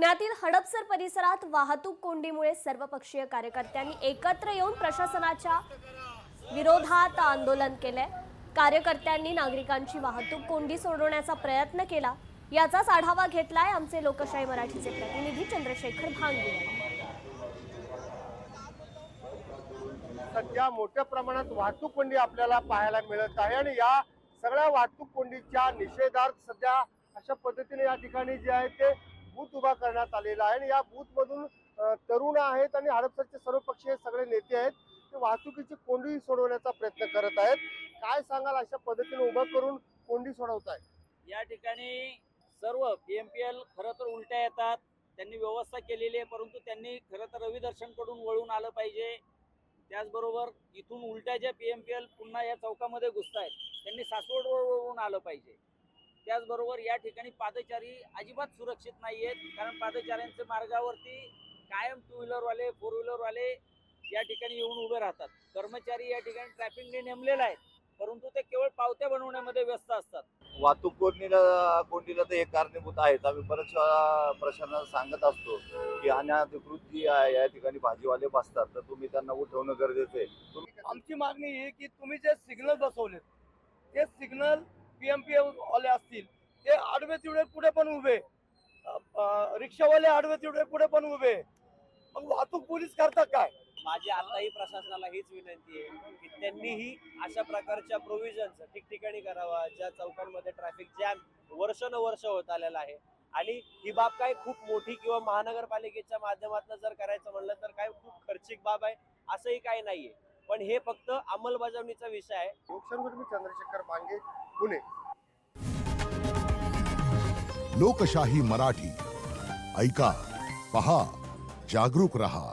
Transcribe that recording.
पुण्यातील हडपसर परिसरात वाहतूक कोंडीमुळे सर्वपक्षीय कार्यकर्त्यांनी एकत्र येऊन प्रशासनाच्या विरोधात आंदोलन केले। कार्यकर्त्यांनी नागरिकांची वाहतूक कोंडी सोडवण्याचा प्रयत्न केला। याचाच आढावा घेतलाय आमचे लोकशाही मराठीचे प्रतिनिधी चंद्रशेखर भांगे। सध्या मोठ्या प्रमाणात वाहतूक कोंडी आपल्याला पाहायला मिळत आहे आणि या सगळ्या वाहतूक कोंडीच्या निषेधार्थ सध्या अशा पद्धतीने या ठिकाणी जे आहे ते बूथ उभा करण्यात आलेला आहे आणि या बूथ मधून तरुण आहेत आणि हडपसरचे सर्वपक्षीय सगळे नेते आहेत ते वाहतुकीची कोंडी सोडवण्याचा प्रयत्न करत आहेत। काय सांगाल अशा पद्धतीने उभं करून कोंडी सोडवताय? या ठिकाणी सर्व पीएमपीएल खरं तर उलट्या येतात, त्यांनी व्यवस्था केलेली आहे, परंतु त्यांनी खरं तर रविदर्शन कडून वळून आलं पाहिजे। त्याचबरोबर इथून उलट्या ज्या पीएमपीएल पुन्हा या चौकामध्ये घुसतायत त्यांनी सासवडवर वळून आलं पाहिजे। त्याचबरोबर या ठिकाणी पादचारी अजिबात सुरक्षित नाही आहेत, कारण पादचाऱ्यांच्या मार्गावरती कायम टू व्हीलरवाले फोर व्हीलरवाले या ठिकाणी येऊन उभे राहतात। कर्मचारी या ठिकाणी ट्रॅफिकने नेमलेला आहे, परंतु ते केवळ पावत्या बनवण्यामध्ये व्यस्त असतात। वाहतूक कोंडीला तर एक कारणीभूत आहेत। आम्ही बरेच प्रशासनाला सांगत असतो की अनधिकृत जी या ठिकाणी भाजीवाले बसतात तर तुम्ही त्यांना उठवणं गरजेचं आहे। आमची मागणी आहे की तुम्ही जे सिग्नल बसवलेत ते सिग्नल पीएमपीएल वाले असतील ते आडवे तिडवे पुढे पण उभे, रिक्षावाले आडवे तिडवे पुढे पण उभे, मग वाहतूक पोलीस करतात काय? माझी आताही प्रशासनाला हीच विनंती आहे की त्यांनीही अशा प्रकारच्या प्रोव्हिजन्स ठिकठिकाणी करावा ज्या चौकांमध्ये ट्रॅफिक जॅम वर्षानुवर्ष होत आलेला आहे। आणि ही बाब काय खूप मोठी किंवा महानगरपालिकेच्या माध्यमातून जर करायचं म्हणलं तर काय खूप खर्चिक बाब आहे असंही काही नाहीये, पण हे फक्त अंमलबजावणीचा विषय आहे। लोकशाही चंद्रशेखर भांगे, पुणे। लोकशाही मराठी ऐका, पहा, जागरूक रहा।